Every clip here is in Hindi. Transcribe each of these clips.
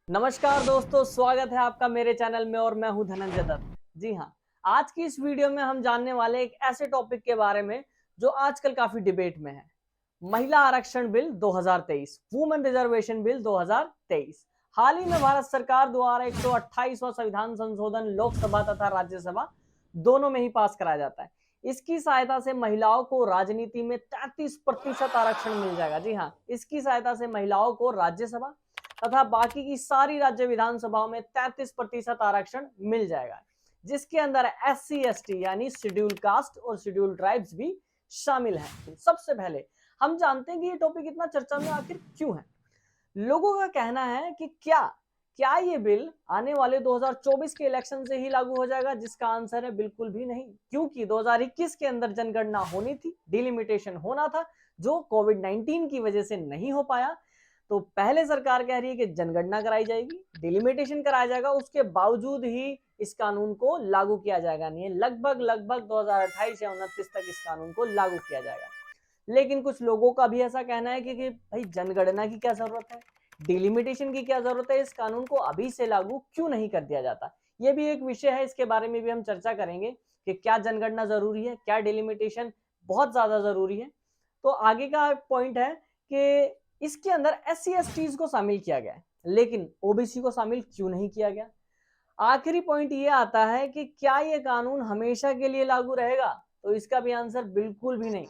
नमस्कार दोस्तों, स्वागत है आपका मेरे चैनल में और मैं हूं धनंजय दत्त। जी हाँ, आज की इस वीडियो में हम जानने वाले एक ऐसे टॉपिक के बारे में जो आजकल काफी डिबेट में है। महिला आरक्षण बिल 2023, वुमेन रिजर्वेशन बिल 2023। हाल ही में भारत सरकार द्वारा 128वां संविधान संशोधन लोकसभा तथा राज्यसभा दोनों में ही पास कराया जाता है। इसकी सहायता से महिलाओं को राजनीति में 33% आरक्षण मिल जाएगा। जी हाँ, इसकी सहायता से महिलाओं को राज्यसभा तथा बाकी की सारी राज्य विधानसभाओं में 33% आरक्षण मिल जाएगा, जिसके अंदर SC ST यानी शेड्यूल कास्ट और शेड्यूल ट्राइब्स भी शामिल हैं। सबसे पहले हम जानते हैं कि ये टॉपिक इतना चर्चा में आखिर क्यों है। लोगों का कहना है कि क्या क्या ये बिल आने वाले 2024 के इलेक्शन से ही लागू हो जाएगा, जिसका आंसर है बिल्कुल भी नहीं, क्योंकि 2021 के अंदर जनगणना होनी थी, डिलिमिटेशन होना था, जो कोविड-19 की वजह से नहीं हो पाया। तो पहले सरकार कह रही है कि जनगणना कराई जाएगी, डिलिमिटेशन कराया जाएगा, उसके बावजूद ही इस कानून को लागू किया जाएगा नहीं, लगभग 2028 या 29 तक इस कानून को लागू किया जाएगा। लेकिन कुछ लोगों का भी ऐसा कहना है कि भाई जनगणना की क्या जरूरत है, डिलिमिटेशन की क्या जरूरत है, इस कानून को अभी से लागू क्यों नहीं कर दिया जाता। ये भी एक विषय है, इसके बारे में भी हम चर्चा करेंगे कि क्या जनगणना जरूरी है, क्या डिलिमिटेशन बहुत ज्यादा जरूरी है। तो आगे का पॉइंट है कि इसके अंदर SC STs को शामिल किया गया है, लेकिन OBC को शामिल क्यों नहीं किया गया। आखिरी पॉइंट ये आता है कि क्या ये कानून हमेशा के लिए लागू रहेगा, तो इसका भी आंसर बिल्कुल भी नहीं।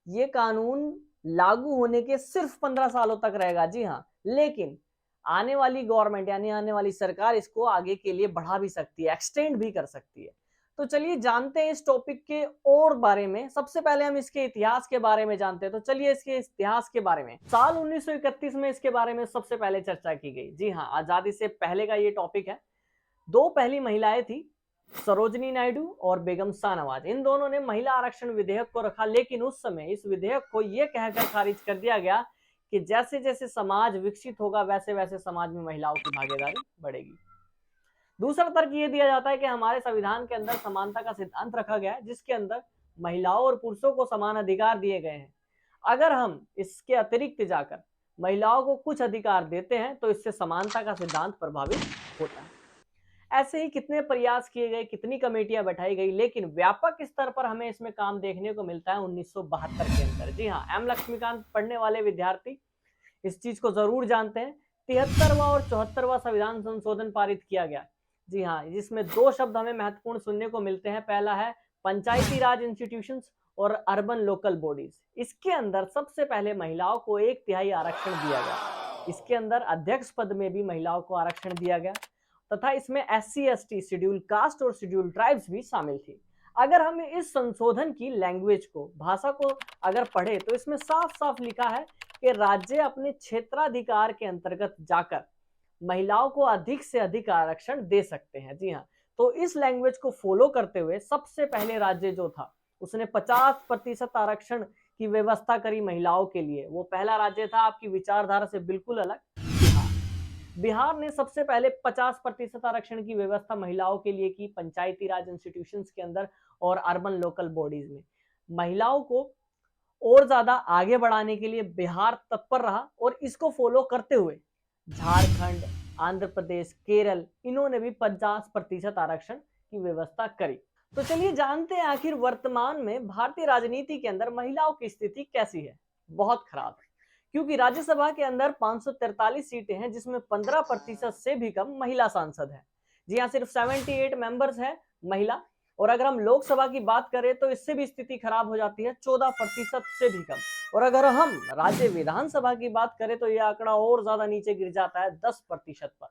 ये कानून लागू होने के सिर्फ 15 सालों तक रहेगा। जी हाँ, लेकिन आने वाली गवर्नमेंट यानी आने वाली सरकार इसको आगे के लिए बढ़ा भी सकती है, एक्सटेंड भी कर सकती है। तो चलिए जानते हैं इस टॉपिक के और बारे में। सबसे पहले हम इसके इतिहास के बारे में जानते हैं। तो चलिए इसके इतिहास के बारे में, साल 1931 में इसके बारे में सबसे पहले चर्चा की गई। जी हाँ, आजादी से पहले का ये टॉपिक है। दो पहली महिलाएं थी, सरोजनी नायडू और बेगम शाहनवाज। इन दोनों ने महिला आरक्षण विधेयक को रखा, लेकिन उस समय इस विधेयक को यह कहकर खारिज कर दिया गया कि जैसे जैसे समाज विकसित होगा वैसे वैसे समाज में महिलाओं की भागीदारी बढ़ेगी। दूसरा तर्क ये दिया जाता है कि हमारे संविधान के अंदर समानता का सिद्धांत रखा गया है, जिसके अंदर महिलाओं और पुरुषों को समान अधिकार दिए गए हैं। अगर हम इसके अतिरिक्त जाकर महिलाओं को कुछ अधिकार देते हैं तो इससे समानता का सिद्धांत प्रभावित होता है। ऐसे ही कितने प्रयास किए गए, कितनी कमेटियां बैठाई गई, लेकिन व्यापक स्तर पर हमें इसमें काम देखने को मिलता है 1972 के अंदर। जी हाँ, M लक्ष्मीकांत पढ़ने वाले विद्यार्थी इस चीज को जरूर जानते हैं। 73वां और 74वां संविधान संशोधन पारित किया गया। जी हाँ, जिसमें दो शब्द हमें महत्वपूर्ण सुनने को मिलते हैं। पहला है पंचायती राज इंस्टीट्यूशंस और अर्बन लोकल बॉडीज। इसके अंदर सबसे पहले महिलाओं को 1/3 आरक्षण दिया गया। इसके अंदर अध्यक्ष पद में भी महिलाओं को आरक्षण दिया गया, तथा इसमें SC ST, शेड्यूल कास्ट और शेड्यूल ट्राइब्स भी शामिल थी। अगर हम इस संशोधन की लैंग्वेज को, भाषा को अगर पढ़े तो इसमें साफ साफ लिखा है कि राज्य अपने क्षेत्राधिकार के अंतर्गत जाकर महिलाओं को अधिक से अधिक आरक्षण दे सकते हैं। जी हाँ, तो इस लैंग्वेज को फॉलो करते हुए सबसे पहले राज्य जो था उसने 50% आरक्षण की व्यवस्था करी महिलाओं के लिए। वो पहला राज्य था, आपकी विचारधारा से बिल्कुल अलग, बिहार ने सबसे पहले 50% आरक्षण की व्यवस्था महिलाओं के लिए की, पंचायती राज इंस्टीट्यूशंस के अंदर और अर्बन लोकल बॉडीज में। महिलाओं को और ज्यादा आगे बढ़ाने के लिए बिहार तत्पर रहा, और इसको फॉलो करते हुए झारखंड, आंध्र प्रदेश, केरल, इन्होंने भी 50% आरक्षण की व्यवस्था करी। तो चलिए जानते हैं आखिर वर्तमान में भारतीय राजनीति के अंदर महिलाओं की स्थिति कैसी है। बहुत खराब है, क्योंकि राज्यसभा के अंदर 543 सीटें हैं, जिसमें 15% से भी कम महिला सांसद हैं। जी हाँ, सिर्फ 78 मेंबर्स है महिला। और अगर हम लोकसभा की बात करें तो इससे भी स्थिति खराब हो जाती है, 14% से भी कम। और अगर हम राज्य विधानसभा की बात करें तो यह आंकड़ा और ज्यादा नीचे गिर जाता है, 10% पर।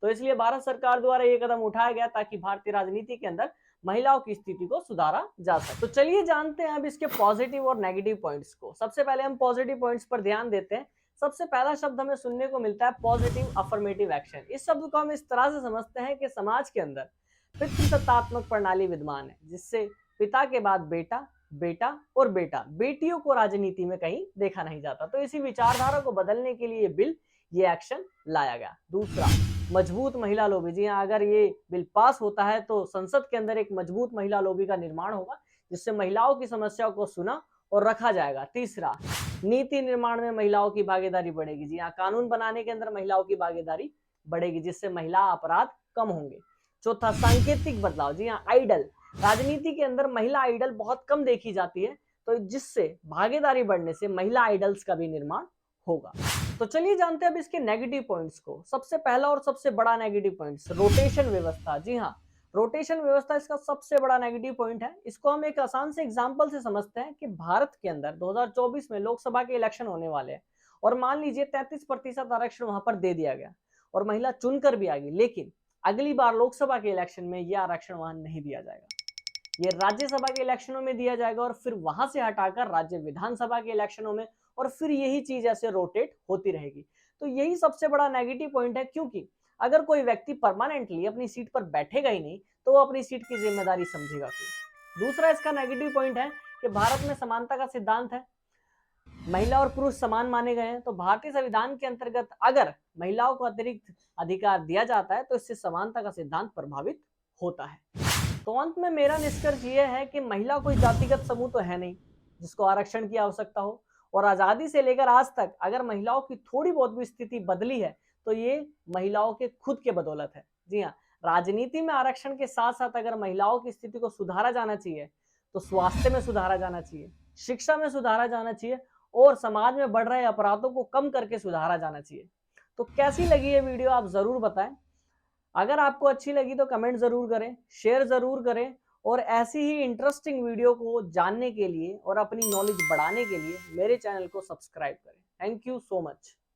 तो इसलिए भारत सरकार द्वारा यह कदम उठाया गया ताकि भारतीय राजनीति के अंदर महिलाओं की स्थिति को सुधारा जा सके। तो चलिए जानते हैं अब इसके पॉजिटिव और नेगेटिव पॉइंट्स को। सबसे पहले हम पॉजिटिव पॉइंट्स पर ध्यान देते हैं। सबसे पहला शब्द हमें सुनने को मिलता है पॉजिटिव अफर्मेटिव एक्शन। इस शब्द को हम इस तरह से समझते हैं कि समाज के अंदर पितृसत्तात्मक प्रणाली विद्यमान है, जिससे पिता के बाद बेटा, बेटा और बेटा, बेटियों को राजनीति में कहीं देखा नहीं जाता। तो इसी विचारधारा को बदलने के लिए ये बिल, ये एक्शन लाया गया। दूसरा, मजबूत महिला लॉबी। जी हाँ, अगर ये बिल पास होता है तो संसद के अंदर एक मजबूत महिला लॉबी का निर्माण होगा, जिससे महिलाओं की समस्याओं को सुना और रखा जाएगा। तीसरा, नीति निर्माण में महिलाओं की भागीदारी बढ़ेगी। जी हाँ, कानून बनाने के अंदर महिलाओं की भागीदारी बढ़ेगी, जिससे महिला अपराध कम होंगे। चौथा, सांकेतिक बदलाव। जी हाँ, आइडल। राजनीति के अंदर महिला आइडल बहुत कम देखी जाती है, तो जिससे भागीदारी बढ़ने से महिला आइडल्स का भी निर्माण होगा। तो चलिए जानते हैं अब इसके नेगेटिव पॉइंट्स को। सबसे पहला और सबसे बड़ा नेगेटिव पॉइंट्स, रोटेशन व्यवस्था। जी हाँ, रोटेशन व्यवस्था इसका सबसे बड़ा नेगेटिव पॉइंट है। इसको हम एक आसान से एग्जांपल से समझते हैं कि भारत के अंदर 2024 में लोकसभा के इलेक्शन होने वाले हैं और मान लीजिए 33% आरक्षण वहां पर दे दिया गया और महिला चुनकर भी आ गई, लेकिन अगली बार लोकसभा के इलेक्शन में यह आरक्षण वहां नहीं दिया जाएगा, ये राज्यसभा के इलेक्शनों में दिया जाएगा और फिर वहां से हटाकर राज्य विधानसभा के इलेक्शनों में, और फिर यही चीज ऐसे रोटेट होती रहेगी। तो यही सबसे बड़ा नेगेटिव पॉइंट है, क्योंकि अगर कोई व्यक्ति परमानेंटली अपनी सीट पर बैठेगा ही नहीं तो वो अपनी सीट की जिम्मेदारी समझेगा क्यों। दूसरा इसका नेगेटिव पॉइंट है कि भारत में समानता का सिद्धांत है, महिला और पुरुष समान माने गए हैं, तो भारतीय संविधान के अंतर्गत अगर महिलाओं को अतिरिक्त अधिकार दिया जाता है तो इससे समानता का सिद्धांत प्रभावित होता है। तो अंत में मेरा निष्कर्ष यह है कि महिला कोई जातिगत समूह तो है नहीं जिसको आरक्षण की आवश्यकता हो, और आजादी से लेकर आज तक अगर महिलाओं की थोड़ी बहुत भी स्थिति बदली है तो ये महिलाओं के खुद के बदौलत है। जी हाँ, राजनीति में आरक्षण के साथ साथ अगर महिलाओं की स्थिति को सुधारा जाना चाहिए तो स्वास्थ्य में सुधारा जाना चाहिए, शिक्षा में सुधारा जाना चाहिए और समाज में बढ़ रहे अपराधों को कम करके सुधारा जाना चाहिए। तो कैसी लगी ये वीडियो आप जरूर बताएं। अगर आपको अच्छी लगी तो कमेंट जरूर करें, शेयर जरूर करें, और ऐसी ही इंटरेस्टिंग वीडियो को जानने के लिए और अपनी नॉलेज बढ़ाने के लिए मेरे चैनल को सब्सक्राइब करें। Thank you so much.